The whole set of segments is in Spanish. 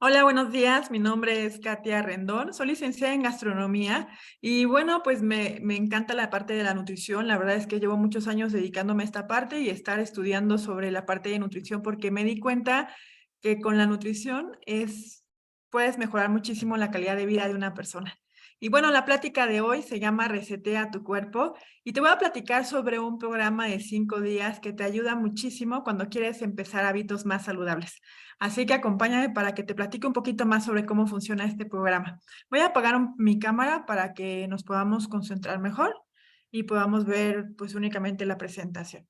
Hola, buenos días. Mi nombre es Katia Rendón. Soy licenciada en gastronomía y bueno, pues me encanta la parte de la nutrición. La verdad es que llevo muchos años dedicándome a esta parte y estar estudiando sobre la parte de nutrición porque me di cuenta que con la nutrición puedes mejorar muchísimo la calidad de vida de una persona. Y bueno, la plática de hoy se llama Resetea tu cuerpo y te voy a platicar sobre un programa de 5 días que te ayuda muchísimo cuando quieres empezar hábitos más saludables. Así que acompáñame para que te platique un poquito más sobre cómo funciona este programa. Voy a apagar mi cámara para que nos podamos concentrar mejor y podamos ver pues únicamente la presentación.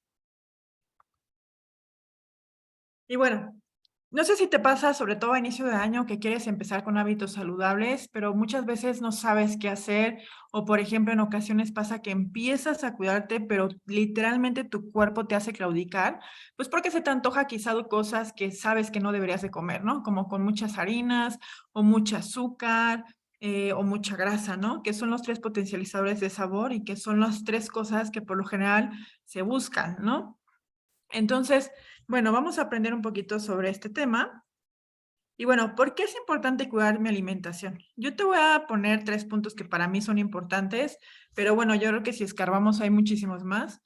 Y bueno, no sé si te pasa, sobre todo a inicio de año, que quieres empezar con hábitos saludables, pero muchas veces no sabes qué hacer, o por ejemplo, en ocasiones pasa que empiezas a cuidarte, pero literalmente tu cuerpo te hace claudicar, pues porque se te antoja quizá cosas que sabes que no deberías de comer, ¿no? Como con muchas harinas o mucho azúcar. O mucha grasa, ¿no? Que son los tres potencializadores de sabor y que son las tres cosas que por lo general se buscan, ¿no? Entonces, bueno, vamos a aprender un poquito sobre este tema. Y bueno, ¿por qué es importante cuidar mi alimentación? Yo te voy a poner 3 puntos que para mí son importantes, pero bueno, yo creo que si escarbamos hay muchísimos más.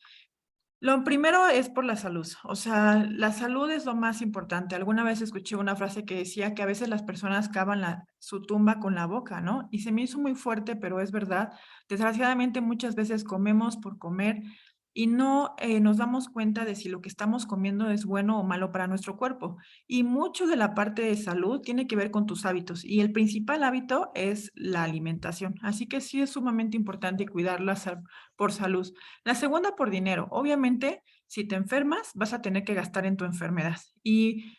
Lo primero es por la salud, o sea, la salud es lo más importante. Alguna vez escuché una frase que decía que a veces las personas cavan su tumba con la boca, ¿no? Y se me hizo muy fuerte, pero es verdad. Desgraciadamente muchas veces comemos por comer y no nos damos cuenta de si lo que estamos comiendo es bueno o malo para nuestro cuerpo. Y mucho de la parte de salud tiene que ver con tus hábitos y el principal hábito es la alimentación. Así que sí es sumamente importante cuidarla por salud. La segunda por dinero. Obviamente, si te enfermas, vas a tener que gastar en tu enfermedad. Y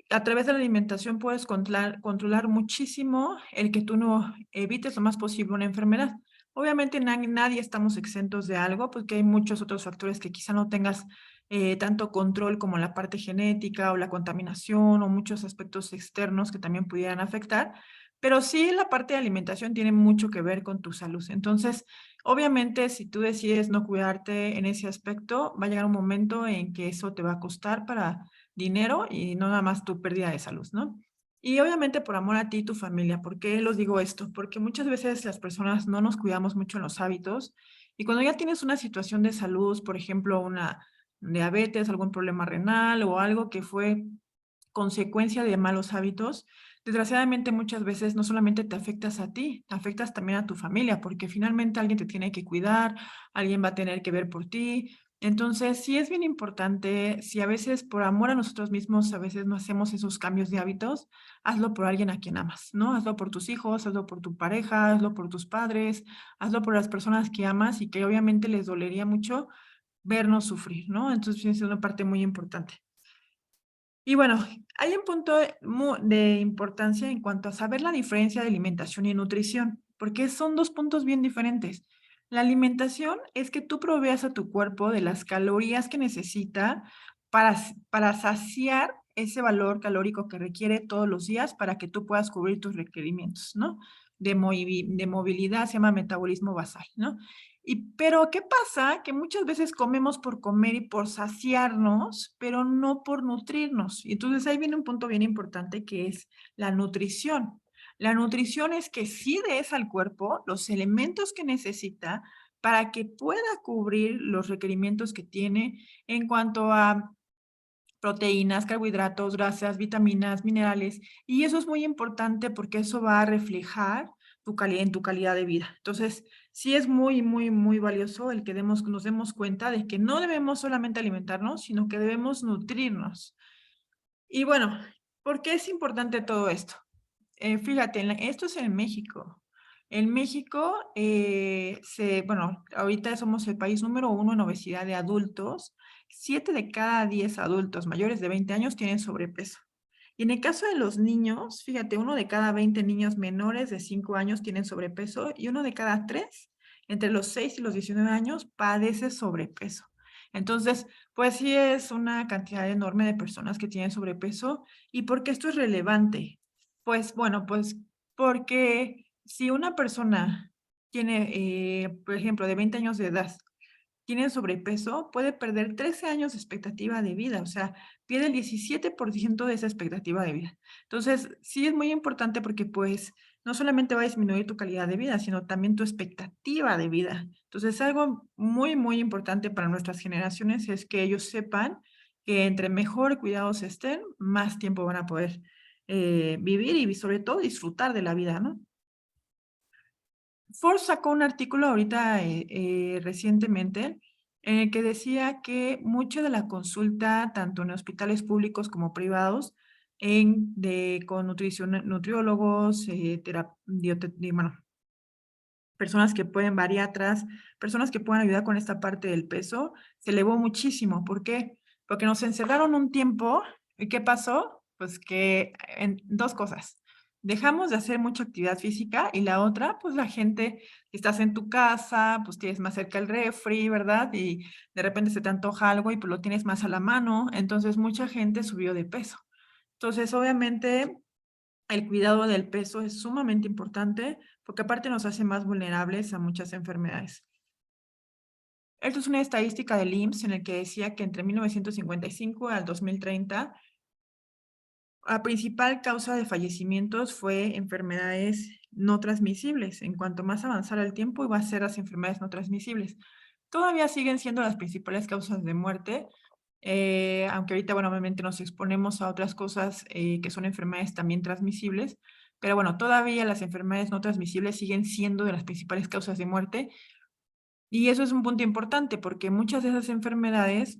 a través de la alimentación puedes controlar muchísimo el que tú no evites lo más posible una enfermedad. Obviamente nadie estamos exentos de algo, porque hay muchos otros factores que quizá no tengas tanto control como la parte genética o la contaminación o muchos aspectos externos que también pudieran afectar, pero sí la parte de alimentación tiene mucho que ver con tu salud. Entonces, obviamente, si tú decides no cuidarte en ese aspecto, va a llegar un momento en que eso te va a costar para dinero y no nada más tu pérdida de salud, ¿no? Y obviamente por amor a ti y tu familia. ¿Por qué los digo esto? Porque muchas veces las personas no nos cuidamos mucho en los hábitos y cuando ya tienes una situación de salud, por ejemplo, una diabetes, algún problema renal o algo que fue consecuencia de malos hábitos, desgraciadamente muchas veces no solamente te afectas a ti, te afectas también a tu familia, porque finalmente alguien te tiene que cuidar, alguien va a tener que ver por ti. Entonces, sí es bien importante, si a veces por amor a nosotros mismos, a veces no hacemos esos cambios de hábitos, hazlo por alguien a quien amas, ¿no? Hazlo por tus hijos, hazlo por tu pareja, hazlo por tus padres, hazlo por las personas que amas y que obviamente les dolería mucho vernos sufrir, ¿no? Entonces, sí es una parte muy importante. Y bueno, hay un punto de importancia en cuanto a saber la diferencia de alimentación y nutrición, porque son dos puntos bien diferentes. La alimentación es que tú proveas a tu cuerpo de las calorías que necesita para saciar ese valor calórico que requiere todos los días para que tú puedas cubrir tus requerimientos, ¿no? De movilidad, se llama metabolismo basal, ¿no? Pero, ¿qué pasa? Que muchas veces comemos por comer y por saciarnos, pero no por nutrirnos. Y entonces ahí viene un punto bien importante que es la nutrición. La nutrición es que sí des al cuerpo los elementos que necesita para que pueda cubrir los requerimientos que tiene en cuanto a proteínas, carbohidratos, grasas, vitaminas, minerales, y eso es muy importante porque eso va a reflejar en tu calidad de vida. Entonces, sí es muy, muy, muy valioso el que nos demos cuenta de que no debemos solamente alimentarnos, sino que debemos nutrirnos. Y bueno, ¿por qué es importante todo esto? Fíjate, esto es en México. En México, bueno, ahorita somos el país número uno en obesidad de adultos. 7 de cada 10 adultos mayores de 20 años tienen sobrepeso. Y en el caso de los niños, fíjate, 1 de cada 20 niños menores de 5 años tienen sobrepeso y 1 de cada 3, entre los 6 y los 19 años, padece sobrepeso. Entonces, pues sí es una cantidad enorme de personas que tienen sobrepeso. ¿Y por qué esto es relevante? Pues bueno, pues porque si una persona tiene, por ejemplo, de 20 años de edad, tiene sobrepeso puede perder 13 años de expectativa de vida, o sea, pierde el 17% de esa expectativa de vida. Entonces, sí es muy importante porque, pues, no solamente va a disminuir tu calidad de vida, sino también tu expectativa de vida. Entonces, algo muy, muy importante para nuestras generaciones es que ellos sepan que entre mejor cuidados estén, más tiempo van a poder, vivir y sobre todo disfrutar de la vida, ¿no? Forbes sacó un artículo ahorita, recientemente, en el que decía que mucho de la consulta, tanto en hospitales públicos como privados, con nutriólogos, bueno, personas que pueden bariatras, personas que puedan ayudar con esta parte del peso, se elevó muchísimo. ¿Por qué? Porque nos encerraron un tiempo, ¿y qué pasó? Pues que en 2 cosas, dejamos de hacer mucha actividad física y la otra, pues la gente, estás en tu casa, pues tienes más cerca el refri, ¿verdad? Y de repente se te antoja algo y pues lo tienes más a la mano, entonces mucha gente subió de peso. Entonces, obviamente, el cuidado del peso es sumamente importante, porque aparte nos hace más vulnerables a muchas enfermedades. Esto es una estadística del IMSS en el que decía que entre 1955 al 2030, la principal causa de fallecimientos fue enfermedades no transmisibles. En cuanto más avanzara el tiempo, iba a ser las enfermedades no transmisibles. Todavía siguen siendo las principales causas de muerte, aunque ahorita, bueno, obviamente nos exponemos a otras cosas, que son enfermedades también transmisibles, pero bueno, todavía las enfermedades no transmisibles siguen siendo de las principales causas de muerte, y eso es un punto importante, porque muchas de esas enfermedades,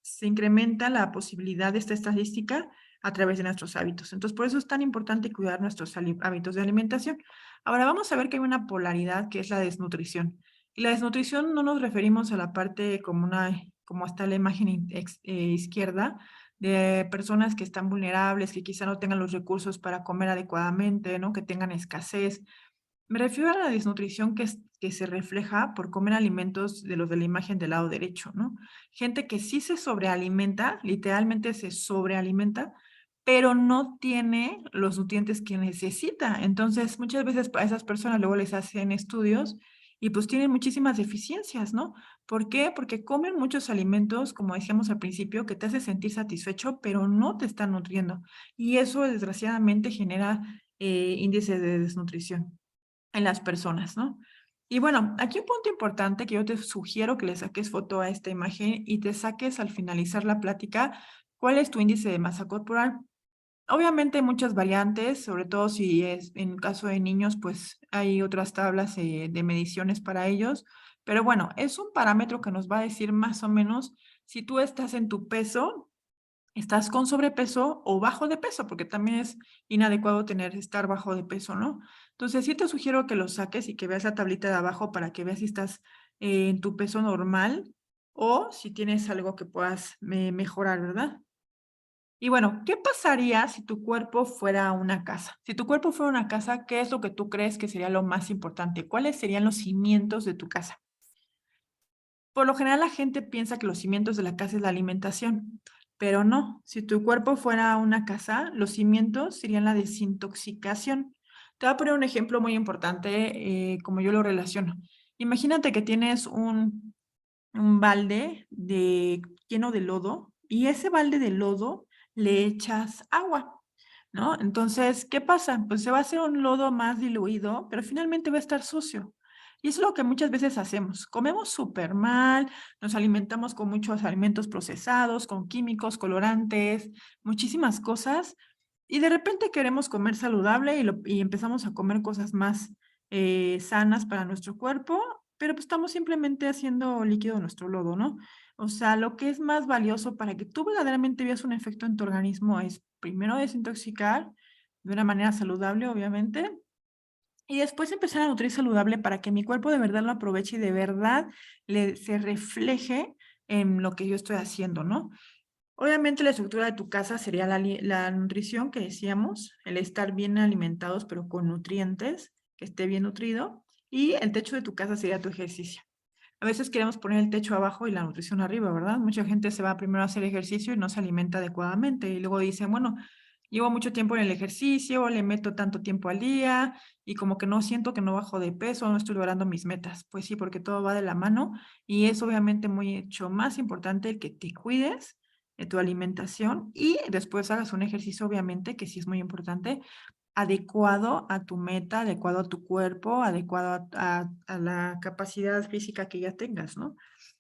se incrementa la posibilidad de esta estadística a través de nuestros hábitos. Entonces, por eso es tan importante cuidar nuestros hábitos de alimentación. Ahora vamos a ver que hay una polaridad que es la desnutrición. Y la desnutrición no nos referimos a la parte como está la imagen izquierda, de personas que están vulnerables, que quizá no tengan los recursos para comer adecuadamente, ¿no? Que tengan escasez. Me refiero a la desnutrición que se refleja por comer alimentos de los de la imagen del lado derecho, ¿no? Gente que sí se sobrealimenta, literalmente se sobrealimenta, pero no tiene los nutrientes que necesita. Entonces, muchas veces a esas personas luego les hacen estudios y pues tienen muchísimas deficiencias, ¿no? ¿Por qué? Porque comen muchos alimentos, como decíamos al principio, que te hace sentir satisfecho, pero no te están nutriendo. Y eso desgraciadamente genera índices de desnutrición en las personas, ¿no? Y bueno, aquí un punto importante que yo te sugiero que le saques foto a esta imagen y te saques al finalizar la plática, ¿cuál es tu índice de masa corporal? Obviamente hay muchas variantes, sobre todo si es en caso de niños, pues hay otras tablas de mediciones para ellos, pero bueno, es un parámetro que nos va a decir más o menos si tú estás en tu peso, estás con sobrepeso o bajo de peso, porque también es inadecuado estar bajo de peso, ¿no? Entonces, sí te sugiero que lo saques y que veas la tablita de abajo para que veas si estás en tu peso normal o si tienes algo que puedas mejorar, ¿verdad? Y bueno, ¿qué pasaría si tu cuerpo fuera una casa? Si tu cuerpo fuera una casa, ¿qué es lo que tú crees que sería lo más importante? ¿Cuáles serían los cimientos de tu casa? Por lo general, la gente piensa que los cimientos de la casa es la alimentación, pero no. Si tu cuerpo fuera una casa, los cimientos serían la desintoxicación. Te voy a poner un ejemplo muy importante, como yo lo relaciono. Imagínate que tienes un balde lleno de lodo y ese balde de lodo le echas agua, ¿no? Entonces, ¿qué pasa? Pues se va a hacer un lodo más diluido, pero finalmente va a estar sucio. Y eso es lo que muchas veces hacemos. Comemos súper mal, nos alimentamos con muchos alimentos procesados, con químicos, colorantes, muchísimas cosas, y de repente queremos comer saludable y empezamos a comer cosas más sanas para nuestro cuerpo, pero pues estamos simplemente haciendo líquido nuestro lodo, ¿no? O sea, lo que es más valioso para que tú verdaderamente veas un efecto en tu organismo es primero desintoxicar de una manera saludable, obviamente, y después empezar a nutrir saludable para que mi cuerpo de verdad lo aproveche y de verdad se refleje en lo que yo estoy haciendo, ¿no? Obviamente la estructura de tu casa sería la nutrición que decíamos, el estar bien alimentados pero con nutrientes, que esté bien nutrido, y el techo de tu casa sería tu ejercicio. A veces queremos poner el techo abajo y la nutrición arriba, ¿verdad? Mucha gente se va primero a hacer ejercicio y no se alimenta adecuadamente y luego dicen, bueno, llevo mucho tiempo en el ejercicio, le meto tanto tiempo al día y como que no siento que no bajo de peso, no estoy logrando mis metas. Pues sí, porque todo va de la mano y es obviamente mucho más importante el que te cuides de tu alimentación y después hagas un ejercicio, obviamente, que sí es muy importante, adecuado a tu meta, adecuado a tu cuerpo, adecuado a la capacidad física que ya tengas, ¿no?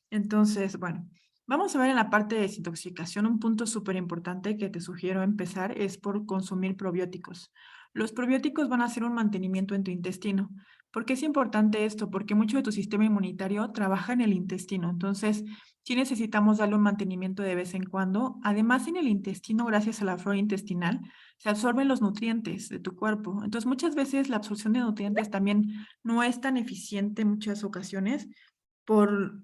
Entonces, bueno, vamos a ver en la parte de desintoxicación, un punto súper importante que te sugiero empezar es por consumir probióticos. Los probióticos van a hacer un mantenimiento en tu intestino. ¿Por qué es importante esto? Porque mucho de tu sistema inmunitario trabaja en el intestino. Entonces, sí necesitamos darle un mantenimiento de vez en cuando. Además, en el intestino, gracias a la flora intestinal, se absorben los nutrientes de tu cuerpo. Entonces, muchas veces la absorción de nutrientes también no es tan eficiente en muchas ocasiones por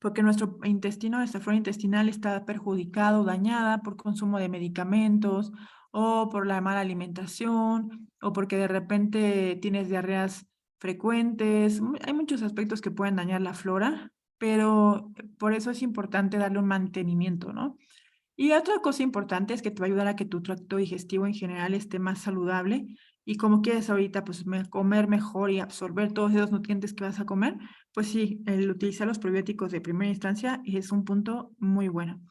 porque nuestro intestino, nuestra flora intestinal está perjudicada o dañada por consumo de medicamentos o por la mala alimentación o porque de repente tienes diarreas frecuentes. Hay muchos aspectos que pueden dañar la flora, pero por eso es importante darle un mantenimiento, ¿no? Y otra cosa importante es que te va a ayudar a que tu tracto digestivo en general esté más saludable y como quieres ahorita pues comer mejor y absorber todos esos nutrientes que vas a comer, pues sí, el utilizar los probióticos de primera instancia es un punto muy bueno.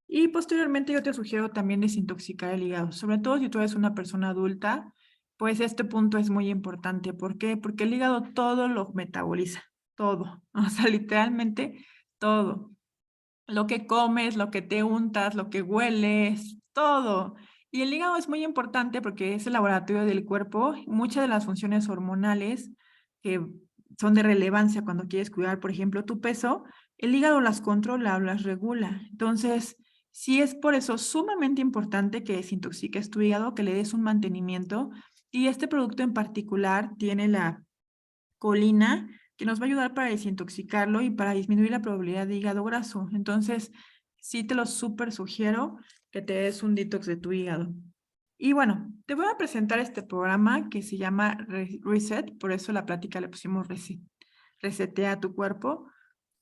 Y posteriormente yo te sugiero también desintoxicar el hígado, sobre todo si tú eres una persona adulta, pues este punto es muy importante. ¿Por qué? Porque el hígado todo lo metaboliza, todo, o sea, literalmente todo. Lo que comes, lo que te untas, lo que hueles, todo. Y el hígado es muy importante porque es el laboratorio del cuerpo. Muchas de las funciones hormonales que son de relevancia cuando quieres cuidar, por ejemplo, tu peso, el hígado las controla o las regula. Entonces, sí es por eso sumamente importante que desintoxiques tu hígado, que le des un mantenimiento. Y este producto en particular tiene la colina, que nos va a ayudar para desintoxicarlo y para disminuir la probabilidad de hígado graso. Entonces, sí te lo súper sugiero que te des un detox de tu hígado. Y bueno, te voy a presentar este programa que se llama Reset, por eso la plática le pusimos Resetea tu cuerpo,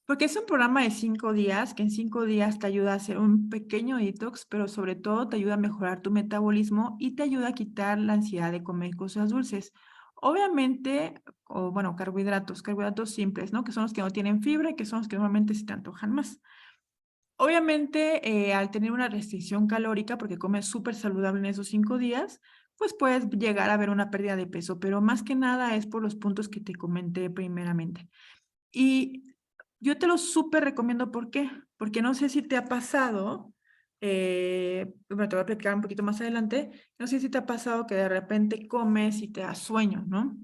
porque es un programa de 5 días, que en 5 días te ayuda a hacer un pequeño detox, pero sobre todo te ayuda a mejorar tu metabolismo y te ayuda a quitar la ansiedad de comer cosas dulces. Obviamente, o bueno, carbohidratos simples, ¿no? Que son los que no tienen fibra y que son los que normalmente se te antojan más. Obviamente, al tener una restricción calórica, porque comes súper saludable en esos 5 días, pues puedes llegar a ver una pérdida de peso, pero más que nada es por los puntos que te comenté primeramente. Y yo te lo súper recomiendo, ¿por qué? Porque no sé si te ha pasado, bueno, te voy a platicar un poquito más adelante, no sé si te ha pasado que de repente comes y te da sueño, ¿no?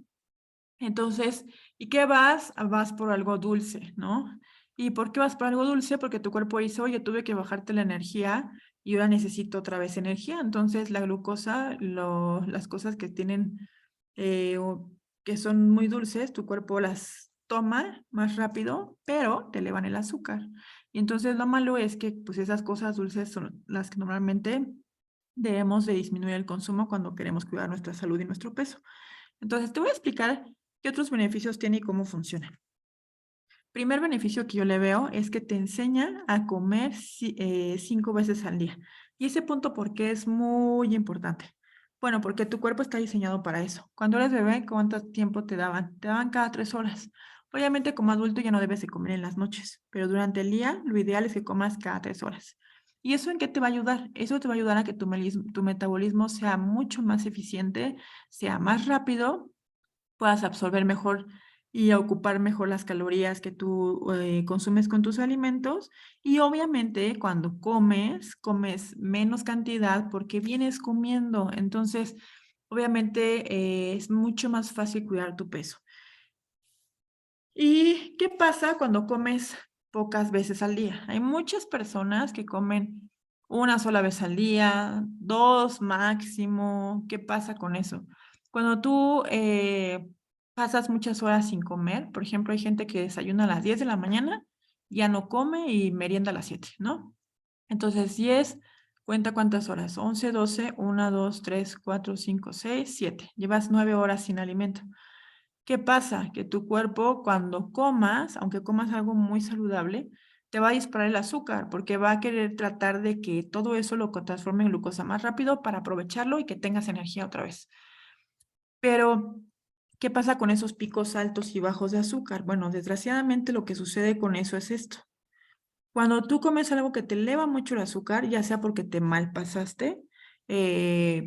Entonces, ¿y qué vas? Vas por algo dulce, ¿no? ¿Y por qué vas por algo dulce? Porque tu cuerpo dice, oye, tuve que bajarte la energía y ahora necesito otra vez energía. Entonces, la glucosa, las cosas que tienen o que son muy dulces, tu cuerpo las toma más rápido, pero te elevan el azúcar. Y entonces lo malo es que pues esas cosas dulces son las que normalmente debemos de disminuir el consumo cuando queremos cuidar nuestra salud y nuestro peso. Entonces, te voy a explicar qué otros beneficios tiene y cómo funciona. Primer beneficio que yo le veo es que te enseña a comer 5 veces al día. Y ese punto, ¿por qué es muy importante? Bueno, porque tu cuerpo está diseñado para eso. Cuando eres bebé, ¿cuánto tiempo te daban? Te daban cada 3 horas. Obviamente, como adulto ya no debes de comer en las noches, pero durante el día lo ideal es que comas cada 3 horas. ¿Y eso en qué te va a ayudar? Eso te va a ayudar a que tu metabolismo sea mucho más eficiente, sea más rápido, puedas absorber mejor y ocupar mejor las calorías que tú consumes con tus alimentos. Y obviamente cuando comes, comes menos cantidad porque vienes comiendo. Entonces, obviamente es mucho más fácil cuidar tu peso. ¿Y qué pasa cuando comes pocas veces al día? Hay muchas personas que comen una sola vez al día, dos máximo. ¿Qué pasa con eso? Cuando tú pasas muchas horas sin comer, por ejemplo, hay gente que desayuna a las 10 de la mañana, ya no come y merienda a las 7, ¿no? Entonces, 10, cuenta cuántas horas, 11, 12, 1, 2, 3, 4, 5, 6, 7. Llevas 9 horas sin alimento. ¿Qué pasa? Que tu cuerpo cuando comas, aunque comas algo muy saludable, te va a disparar el azúcar porque va a querer tratar de que todo eso lo transforme en glucosa más rápido para aprovecharlo y que tengas energía otra vez. Pero, ¿qué pasa con esos picos altos y bajos de azúcar? Bueno, desgraciadamente lo que sucede con eso es esto. Cuando tú comes algo que te eleva mucho el azúcar, ya sea porque te malpasaste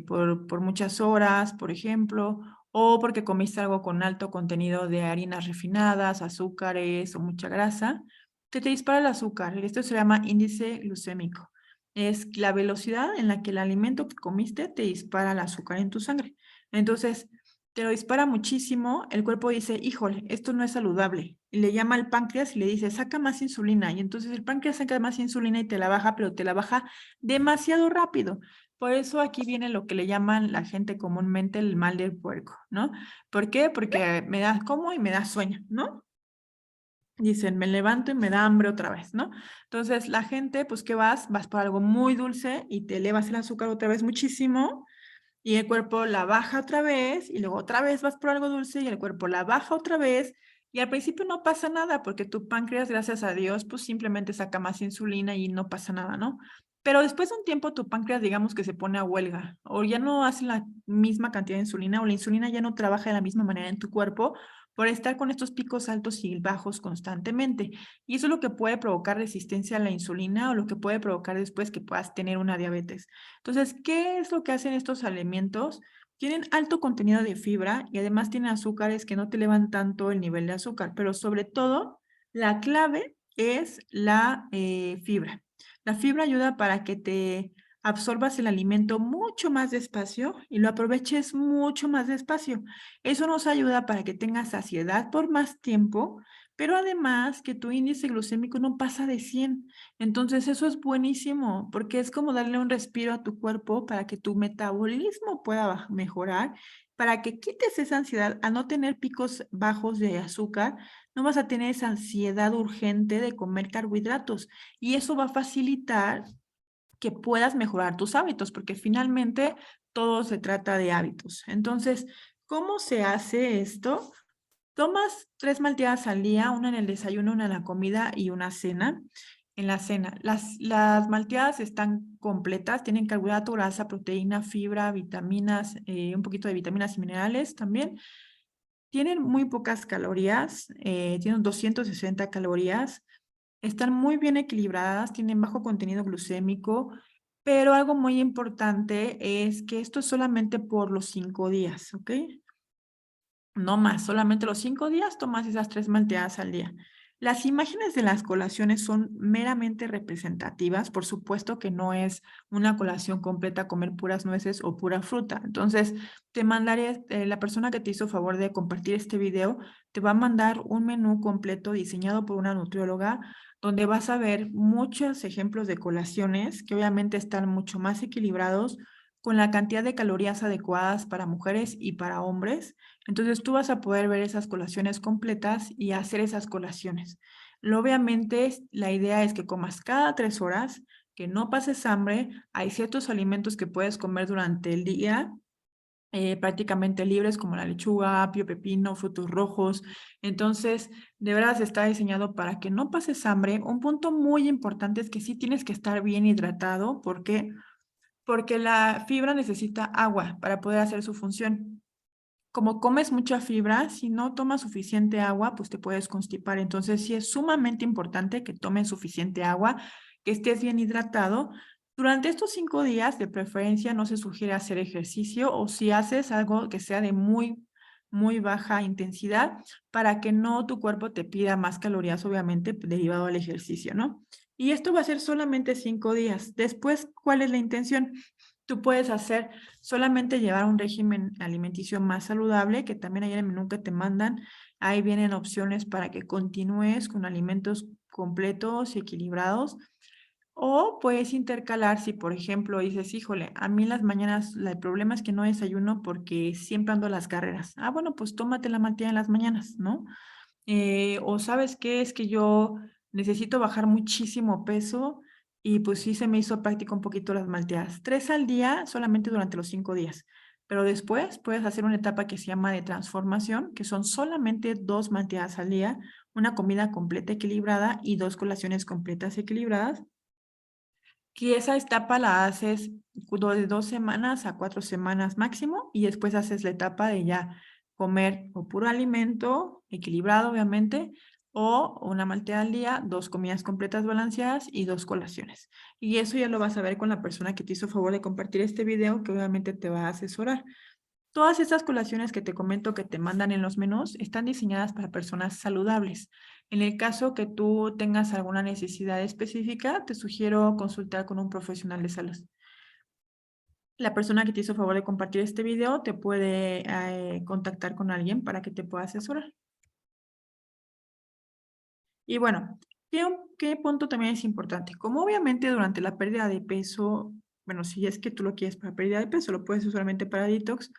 por muchas horas, por ejemplo, o porque comiste algo con alto contenido de harinas refinadas, azúcares o mucha grasa, te dispara el azúcar. Esto se llama índice glucémico. Es la velocidad en la que el alimento que comiste te dispara el azúcar en tu sangre. Entonces, te lo dispara muchísimo, el cuerpo dice, híjole, esto no es saludable. Y le llama al páncreas y le dice, saca más insulina. Y entonces el páncreas saca más insulina y te la baja, pero te la baja demasiado rápido. Por eso aquí viene lo que le llaman la gente comúnmente el mal del puerco, ¿no? ¿Por qué? Porque me da como y me da sueño, ¿no? Dicen, me levanto y me da hambre otra vez, ¿no? Entonces la gente, pues, ¿qué vas? Vas por algo muy dulce y te elevas el azúcar otra vez muchísimo y el cuerpo la baja otra vez, y luego otra vez vas por algo dulce, y el cuerpo la baja otra vez, y al principio no pasa nada, porque tu páncreas, gracias a Dios, pues simplemente saca más insulina y no pasa nada, ¿no? Pero después de un tiempo tu páncreas, digamos que se pone a huelga, o ya no hace la misma cantidad de insulina, o la insulina ya no trabaja de la misma manera en tu cuerpo por estar con estos picos altos y bajos constantemente. Y eso es lo que puede provocar resistencia a la insulina o lo que puede provocar después que puedas tener una diabetes. Entonces, ¿qué es lo que hacen estos alimentos? Tienen alto contenido de fibra y además tienen azúcares que no te elevan tanto el nivel de azúcar, pero sobre todo la clave es la fibra. La fibra ayuda para que te absorbas el alimento mucho más despacio y lo aproveches mucho más despacio. Eso nos ayuda para que tengas saciedad por más tiempo, pero además que tu índice glucémico no pasa de 100. Entonces, eso es buenísimo, porque es como darle un respiro a tu cuerpo para que tu metabolismo pueda mejorar, para que quites esa ansiedad. A no tener picos bajos de azúcar, no vas a tener esa ansiedad urgente de comer carbohidratos. Y eso va a facilitar que puedas mejorar tus hábitos, porque finalmente todo se trata de hábitos. Entonces, ¿cómo se hace esto? Tomas 3 malteadas al día, una en el desayuno, una en la comida y una cena. En la cena, las malteadas están completas, tienen carbohidrato, grasa, proteína, fibra, vitaminas, un poquito de vitaminas y minerales también. Tienen muy pocas calorías, tienen 260 calorías, están muy bien equilibradas, tienen bajo contenido glucémico, pero algo muy importante es que esto es solamente por los 5 días, ¿ok? No más, solamente los 5 días tomas esas 3 malteadas al día. Las imágenes de las colaciones son meramente representativas, por supuesto que no es una colación completa comer puras nueces o pura fruta. Entonces, te mandaré, la persona que te hizo favor de compartir este video, te va a mandar un menú completo diseñado por una nutrióloga, donde vas a ver muchos ejemplos de colaciones que obviamente están mucho más equilibrados, con la cantidad de calorías adecuadas para mujeres y para hombres. Entonces tú vas a poder ver esas colaciones completas y hacer esas colaciones. Obviamente la idea es que comas cada 3 horas, que no pases hambre. Hay ciertos alimentos que puedes comer durante el día, prácticamente libres, como la lechuga, apio, pepino, frutos rojos. Entonces, de verdad está diseñado para que no pases hambre. Un punto muy importante es que sí tienes que estar bien hidratado. ¿Por qué? Porque la fibra necesita agua para poder hacer su función. Como comes mucha fibra, si no tomas suficiente agua, pues te puedes constipar. Entonces, sí es sumamente importante que tomes suficiente agua, que estés bien hidratado. Durante estos 5 días, de preferencia, no se sugiere hacer ejercicio o si haces algo que sea de muy, muy baja intensidad para que no tu cuerpo te pida más calorías, obviamente, derivado del ejercicio, ¿no? Y esto va a ser solamente 5 días. Después, ¿cuál es la intención? Tú puedes hacer solamente llevar un régimen alimenticio más saludable, que también ahí en el menú que te mandan, ahí vienen opciones para que continúes con alimentos completos y equilibrados. O puedes intercalar si, por ejemplo, dices, híjole, a mí en las mañanas el problema es que no desayuno porque siempre ando a las carreras. Ah, bueno, pues tómate la mantequilla en las mañanas, ¿no? O ¿sabes qué? Es que yo necesito bajar muchísimo peso y pues sí se me hizo práctico un poquito las malteadas. 3 al día solamente durante los 5 días. pero después puedes hacer una etapa que se llama de transformación, que son solamente 2 malteadas al día, una comida completa equilibrada y 2 colaciones completas equilibradas. Que esa etapa la haces de 2 semanas a 4 semanas máximo y después haces la etapa de ya comer o puro alimento equilibrado, obviamente, o una malteada al día, 2 comidas completas balanceadas y 2 colaciones. Y eso ya lo vas a ver con la persona que te hizo favor de compartir este video, que obviamente te va a asesorar. Todas estas colaciones que te comento que te mandan en los menús están diseñadas para personas saludables. En el caso que tú tengas alguna necesidad específica, te sugiero consultar con un profesional de salud. La persona que te hizo favor de compartir este video te puede contactar con alguien para que te pueda asesorar. Y bueno, ¿qué punto también es importante? Como obviamente durante la pérdida de peso, bueno, si es que tú lo quieres para pérdida de peso, lo puedes usualmente para detox,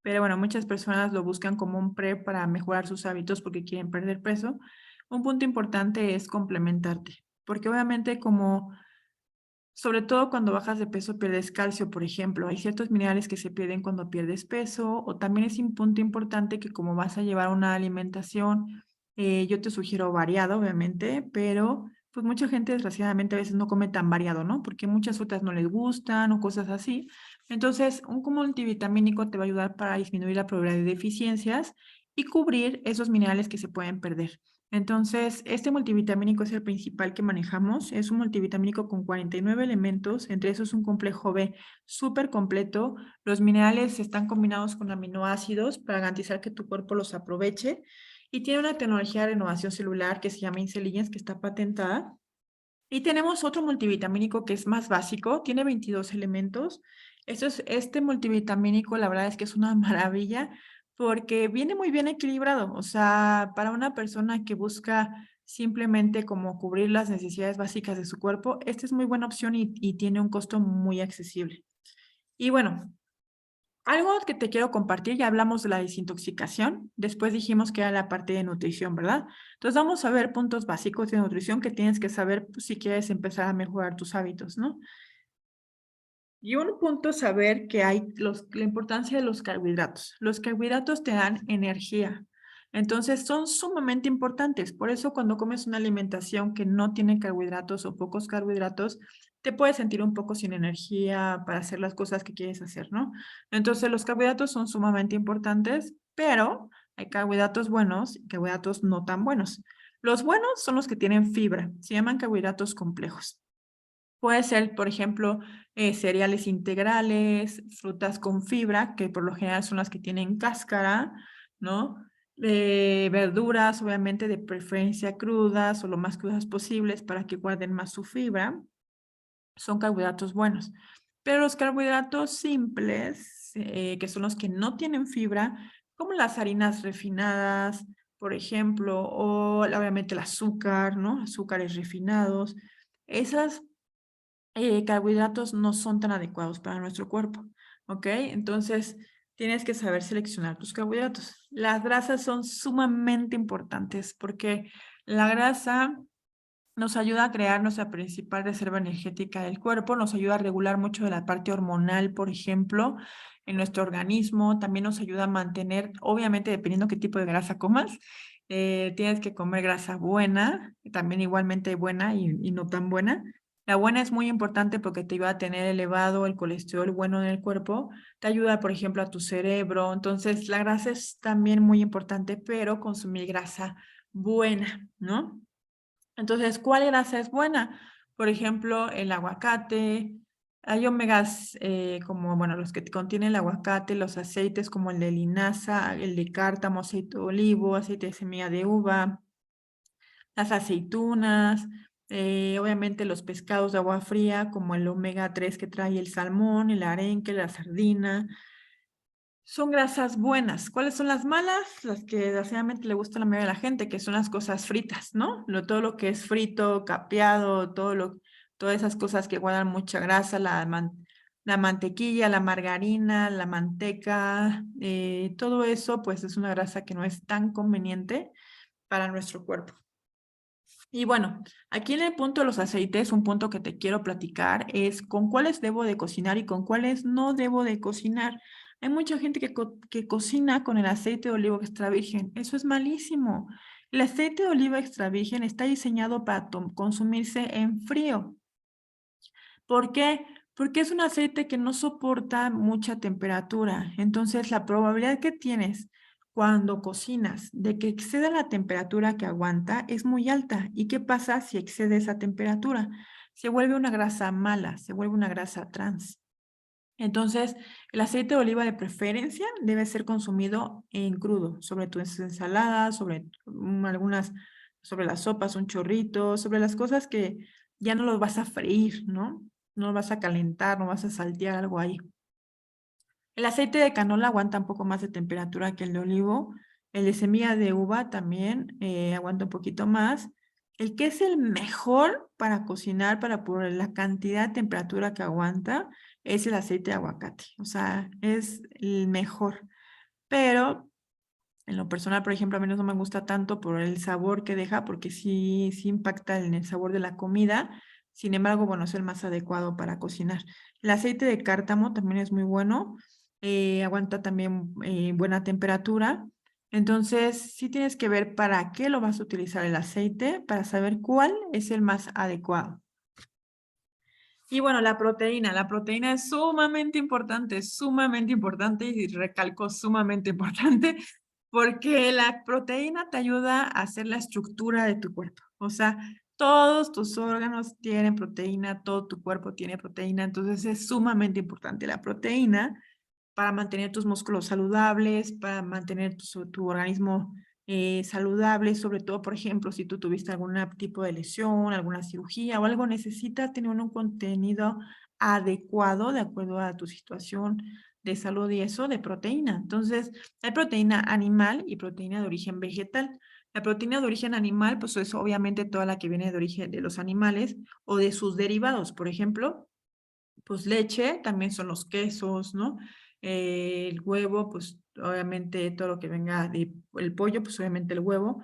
pero bueno, muchas personas lo buscan como un pre para mejorar sus hábitos porque quieren perder peso. Un punto importante es complementarte, porque obviamente como sobre todo cuando bajas de peso pierdes calcio, por ejemplo. Hay ciertos minerales que se pierden cuando pierdes peso, o también es un punto importante que como vas a llevar una alimentación, yo te sugiero variado, obviamente, pero pues mucha gente desgraciadamente a veces no come tan variado, ¿no? Porque muchas frutas no les gustan o cosas así. Entonces, un multivitamínico te va a ayudar para disminuir la probabilidad de deficiencias y cubrir esos minerales que se pueden perder. Entonces, este multivitamínico es el principal que manejamos. Es un multivitamínico con 49 elementos, entre esos un complejo B súper completo. Los minerales están combinados con aminoácidos para garantizar que tu cuerpo los aproveche. Y tiene una tecnología de renovación celular que se llama Incelligens, que está patentada. Y tenemos otro multivitamínico que es más básico, tiene 22 elementos. Este multivitamínico, la verdad es que es una maravilla porque viene muy bien equilibrado. O sea, para una persona que busca simplemente como cubrir las necesidades básicas de su cuerpo, esta es muy buena opción y tiene un costo muy accesible. Y bueno, algo que te quiero compartir, ya hablamos de la desintoxicación, después dijimos que era la parte de nutrición, ¿verdad? Entonces vamos a ver puntos básicos de nutrición que tienes que saber pues, si quieres empezar a mejorar tus hábitos, ¿no? Y un punto es saber que hay la importancia de los carbohidratos. Los carbohidratos te dan energía. Entonces son sumamente importantes. Por eso cuando comes una alimentación que no tiene carbohidratos o pocos carbohidratos, te puedes sentir un poco sin energía para hacer las cosas que quieres hacer, ¿no? Entonces los carbohidratos son sumamente importantes, pero hay carbohidratos buenos y carbohidratos no tan buenos. Los buenos son los que tienen fibra. Se llaman carbohidratos complejos. Puede ser, por ejemplo, cereales integrales, frutas con fibra, que por lo general son las que tienen cáscara, ¿no? Verduras, obviamente, de preferencia crudas o lo más crudas posibles para que guarden más su fibra. Son carbohidratos buenos. Pero los carbohidratos simples, que son los que no tienen fibra, como las harinas refinadas, por ejemplo, o obviamente el azúcar, ¿no? Azúcares refinados. Esas carbohidratos no son tan adecuados para nuestro cuerpo, ¿ok? Entonces, tienes que saber seleccionar tus carbohidratos. Las grasas son sumamente importantes porque la grasa nos ayuda a crear nuestra principal reserva energética del cuerpo, nos ayuda a regular mucho de la parte hormonal, por ejemplo, en nuestro organismo, también nos ayuda a mantener, obviamente, dependiendo qué tipo de grasa comas, tienes que comer grasa buena, también igualmente buena y no tan buena. La buena es muy importante porque te ayuda a tener elevado el colesterol bueno en el cuerpo, te ayuda, por ejemplo, a tu cerebro. Entonces, la grasa es también muy importante, pero consumir grasa buena, ¿no? Entonces, ¿cuál grasa es buena? Por ejemplo, el aguacate. Hay omegas como, bueno, los que contienen el aguacate, los aceites como el de linaza, el de cártamo, aceite de olivo, aceite de semilla de uva, las aceitunas, obviamente los pescados de agua fría como el omega 3 que trae el salmón, el arenque, la sardina. Son grasas buenas. ¿Cuáles son las malas? Las que desgraciadamente le gusta a la mayoría de la gente, que son las cosas fritas, ¿no? Todo lo que es frito, capeado, todas esas cosas que guardan mucha grasa, la mantequilla, la margarina, la manteca, todo eso pues es una grasa que no es tan conveniente para nuestro cuerpo. Y bueno, aquí en el punto de los aceites, un punto que te quiero platicar es con cuáles debo de cocinar y con cuáles no debo de cocinar. Hay mucha gente que cocina con el aceite de oliva extra virgen. Eso es malísimo. El aceite de oliva extra virgen está diseñado para consumirse en frío. ¿Por qué? Porque es un aceite que no soporta mucha temperatura. Entonces, la probabilidad que tienes cuando cocinas de que exceda la temperatura que aguanta es muy alta. ¿Y qué pasa si excede esa temperatura? Se vuelve una grasa mala, se vuelve una grasa trans. Entonces, el aceite de oliva de preferencia debe ser consumido en crudo, sobre tus ensaladas, sobre algunas, sobre las sopas, un chorrito, sobre las cosas que ya no los vas a freír, ¿no? No los vas a calentar, no vas a saltear algo ahí. El aceite de canola aguanta un poco más de temperatura que el de olivo. El de semilla de uva también aguanta un poquito más. El que es el mejor para cocinar, para por la cantidad de temperatura que aguanta, es el aceite de aguacate. O sea, es el mejor. Pero en lo personal, por ejemplo, a mí no me gusta tanto por el sabor que deja, porque sí impacta en el sabor de la comida. Sin embargo, bueno, es el más adecuado para cocinar. El aceite de cártamo también es muy bueno, aguanta también buena temperatura. Entonces, sí tienes que ver para qué lo vas a utilizar el aceite, para saber cuál es el más adecuado. Y bueno, la proteína es sumamente importante y recalco sumamente importante porque la proteína te ayuda a hacer la estructura de tu cuerpo. O sea, todos tus órganos tienen proteína, todo tu cuerpo tiene proteína, entonces es sumamente importante la proteína para mantener tus músculos saludables, para mantener tu organismo saludable, sobre todo, por ejemplo, si tú tuviste algún tipo de lesión, alguna cirugía o algo, necesitas tener un contenido adecuado de acuerdo a tu situación de salud y eso de proteína. Entonces, hay proteína animal y proteína de origen vegetal. La proteína de origen animal, pues es obviamente toda la que viene de origen de los animales o de sus derivados. Por ejemplo, pues leche, también son los quesos, ¿no? El huevo, pues obviamente todo lo que venga de el pollo, pues obviamente el huevo.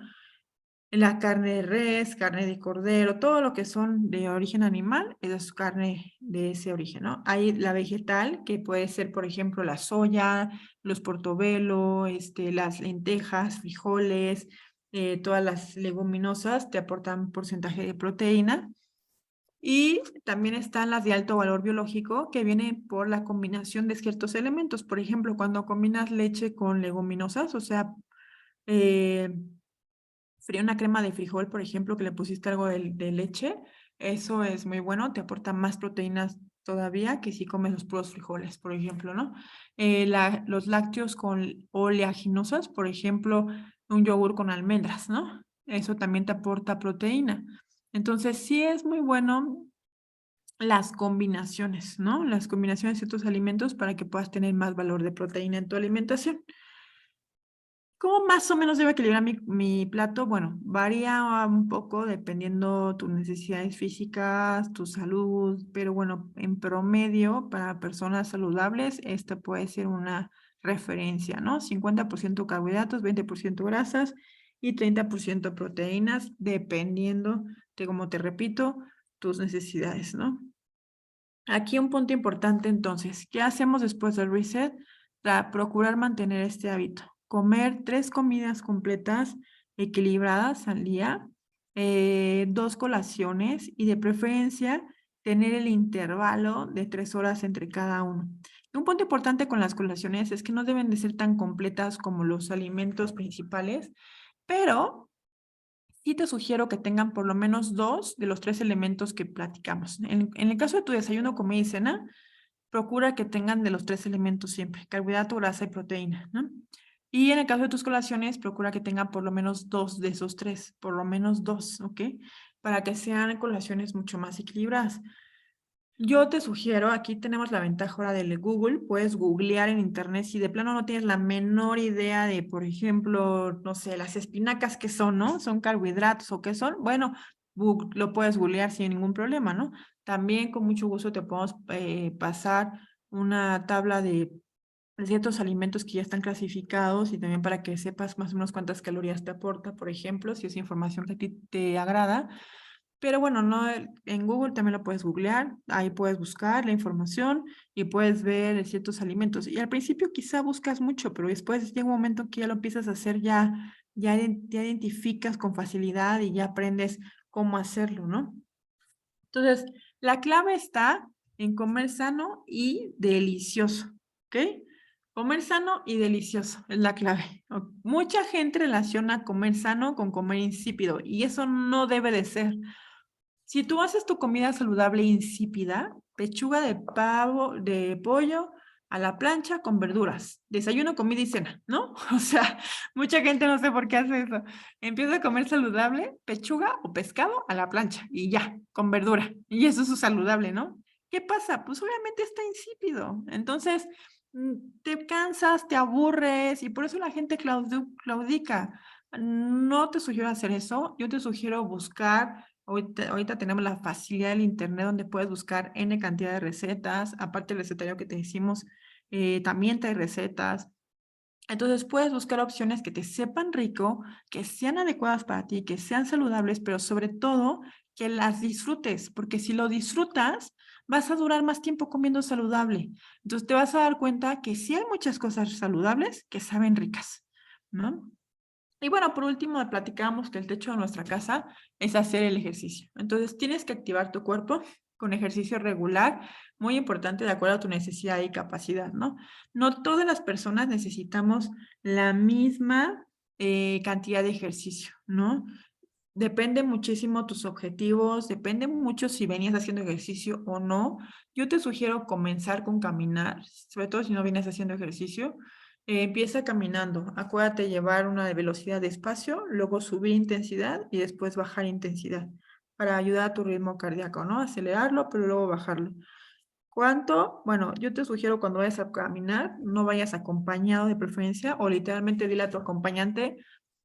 La carne de res, carne de cordero, todo lo que son de origen animal, es carne de ese origen, ¿no? Hay la vegetal, que puede ser, por ejemplo, la soya, los portobelo, las lentejas, frijoles, todas las leguminosas te aportan porcentaje de proteína. Y también están las de alto valor biológico que vienen por la combinación de ciertos elementos. Por ejemplo, cuando combinas leche con leguminosas, o sea, eh, fría una crema de frijol, por ejemplo, que le pusiste algo de leche, eso es muy bueno, te aporta más proteínas todavía que si comes los puros frijoles, por ejemplo, ¿no? Los lácteos con oleaginosas, por ejemplo, un yogur con almendras, ¿no? Eso también te aporta proteína. Entonces, sí es muy bueno las combinaciones, ¿no? Las combinaciones de ciertos alimentos para que puedas tener más valor de proteína en tu alimentación. ¿Cómo más o menos debo equilibrar mi plato? Bueno, varía un poco dependiendo tus necesidades físicas, tu salud, pero bueno, en promedio para personas saludables, esta puede ser una referencia, ¿no? 50% carbohidratos, 20% grasas y 30% proteínas, dependiendo de, como te repito, tus necesidades, ¿no? Aquí un punto importante entonces, ¿qué hacemos después del reset? Para procurar mantener este hábito. Comer 3 comidas completas equilibradas al día, 2 colaciones y de preferencia tener el intervalo de 3 horas entre cada uno. Un punto importante con las colaciones es que no deben de ser tan completas como los alimentos principales, pero sí te sugiero que tengan por lo menos 2 de los 3 elementos que platicamos. En el caso de tu desayuno, comida y cena, procura que tengan de los 3 elementos siempre, carbohidrato, grasa y proteína, ¿no? Y en el caso de tus colaciones, procura que tengan por lo menos 2 de esos 3, por lo menos 2, ¿ok? Para que sean colaciones mucho más equilibradas. Yo te sugiero, aquí tenemos la ventaja ahora del Google, puedes googlear en internet si de plano no tienes la menor idea de, por ejemplo, no sé, las espinacas que son, ¿no? ¿Son carbohidratos o qué son? Bueno, lo puedes googlear sin ningún problema, ¿no? También con mucho gusto te podemos pasar una tabla de ciertos alimentos que ya están clasificados y también para que sepas más o menos cuántas calorías te aporta, por ejemplo, si es información que a ti te agrada. Pero bueno, no, en Google también lo puedes googlear, ahí puedes buscar la información y puedes ver ciertos alimentos. Y al principio quizá buscas mucho, pero después llega un momento que ya lo empiezas a hacer, ya identificas con facilidad y ya aprendes cómo hacerlo, ¿no? Entonces, la clave está en comer sano y delicioso, ¿ok? Comer sano y delicioso es la clave. Mucha gente relaciona comer sano con comer insípido y eso no debe de ser. Si tú haces tu comida saludable insípida, pechuga de pavo, de pollo a la plancha con verduras, desayuno, comida y cena, ¿no? O sea, mucha gente no sé por qué hace eso. Empieza a comer saludable, pechuga o pescado a la plancha y ya, con verdura. Y eso es su saludable, ¿no? ¿Qué pasa? Pues obviamente está insípido. Entonces, te cansas, te aburres y por eso la gente claudica. No te sugiero hacer eso. Yo te sugiero buscar. Ahorita tenemos la facilidad del internet donde puedes buscar N cantidad de recetas, aparte del recetario que te decimos, también te hay recetas. Entonces puedes buscar opciones que te sepan rico, que sean adecuadas para ti, que sean saludables, pero sobre todo que las disfrutes, porque si lo disfrutas, vas a durar más tiempo comiendo saludable. Entonces te vas a dar cuenta que sí hay muchas cosas saludables que saben ricas, ¿no? Y bueno, por último, platicábamos que el techo de nuestra casa es hacer el ejercicio. Entonces, tienes que activar tu cuerpo con ejercicio regular, muy importante de acuerdo a tu necesidad y capacidad, ¿no? No todas las personas necesitamos la misma cantidad de ejercicio, ¿no? Depende muchísimo tus objetivos, depende mucho si venías haciendo ejercicio o no. Yo te sugiero comenzar con caminar, sobre todo si no vienes haciendo ejercicio. Empieza caminando. Acuérdate llevar una de velocidad despacio, luego subir intensidad y después bajar intensidad para ayudar a tu ritmo cardíaco, ¿no? Acelerarlo, pero luego bajarlo. ¿Cuánto? Bueno, yo te sugiero cuando vayas a caminar, no vayas acompañado de preferencia o literalmente dile a tu acompañante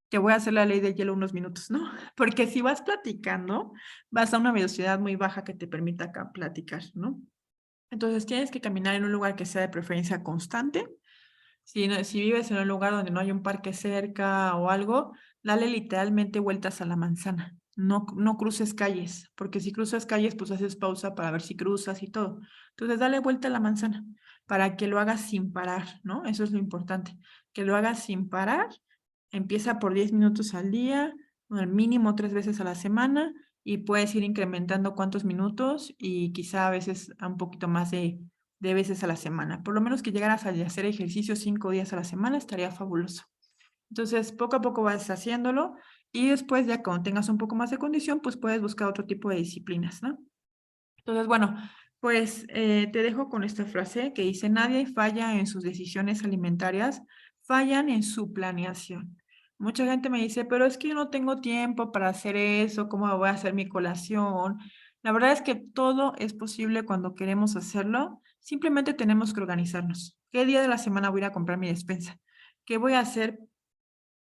que voy a hacer la ley de hielo unos minutos, ¿no? Porque si vas platicando, vas a una velocidad muy baja que te permita acá platicar, ¿no? Entonces tienes que caminar en un lugar que sea de preferencia constante. Si vives en un lugar donde no hay un parque cerca o algo, dale literalmente vueltas a la manzana. No cruces calles, porque si cruzas calles, pues haces pausa para ver si cruzas y todo. Entonces, dale vuelta a la manzana para que lo hagas sin parar, ¿no? Eso es lo importante, que lo hagas sin parar. Empieza por 10 minutos al día, al mínimo 3 veces a la semana y puedes ir incrementando cuántos minutos y quizá a veces a un poquito más de veces a la semana. Por lo menos que llegaras a hacer ejercicio 5 días a la semana estaría fabuloso. Entonces, poco a poco vas haciéndolo y después ya cuando tengas un poco más de condición, pues puedes buscar otro tipo de disciplinas, ¿no? Entonces, bueno, pues te dejo con esta frase que dice, nadie falla en sus decisiones alimentarias, fallan en su planeación. Mucha gente me dice, pero es que yo no tengo tiempo para hacer eso, ¿cómo voy a hacer mi colación? La verdad es que todo es posible cuando queremos hacerlo, simplemente tenemos que organizarnos. ¿Qué día de la semana voy a ir a comprar mi despensa? ¿Qué voy a hacer?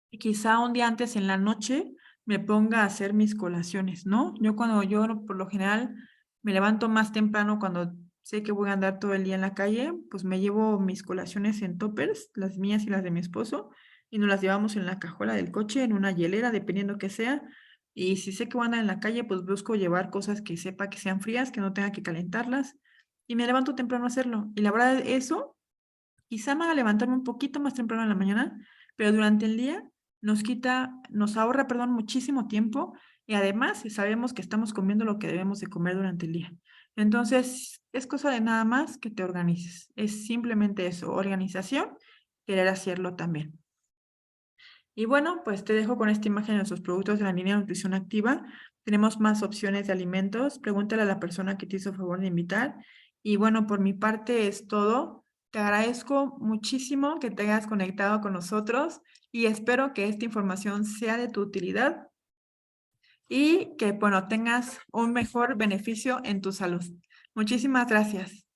Quizá un día antes en la noche me ponga a hacer mis colaciones, ¿no? Yo por lo general me levanto más temprano cuando sé que voy a andar todo el día en la calle, pues me llevo mis colaciones en toppers, las mías y las de mi esposo, y nos las llevamos en la cajuela del coche, en una hielera, dependiendo que sea. Y si sé que voy a andar en la calle, pues busco llevar cosas que sepa que sean frías, que no tenga que calentarlas, y me levanto temprano a hacerlo. Y la verdad, eso quizá me haga levantarme un poquito más temprano en la mañana, pero durante el día nos ahorra, perdón, muchísimo tiempo y además sabemos que estamos comiendo lo que debemos de comer durante el día. Entonces, es cosa de nada más que te organices. Es simplemente eso, organización, querer hacerlo también. Y bueno, pues te dejo con esta imagen de nuestros productos de la línea de nutrición activa. Tenemos más opciones de alimentos. Pregúntale a la persona que te hizo favor de invitar. Y bueno, por mi parte es todo. Te agradezco muchísimo que te hayas conectado con nosotros y espero que esta información sea de tu utilidad y que, bueno, tengas un mejor beneficio en tu salud. Muchísimas gracias.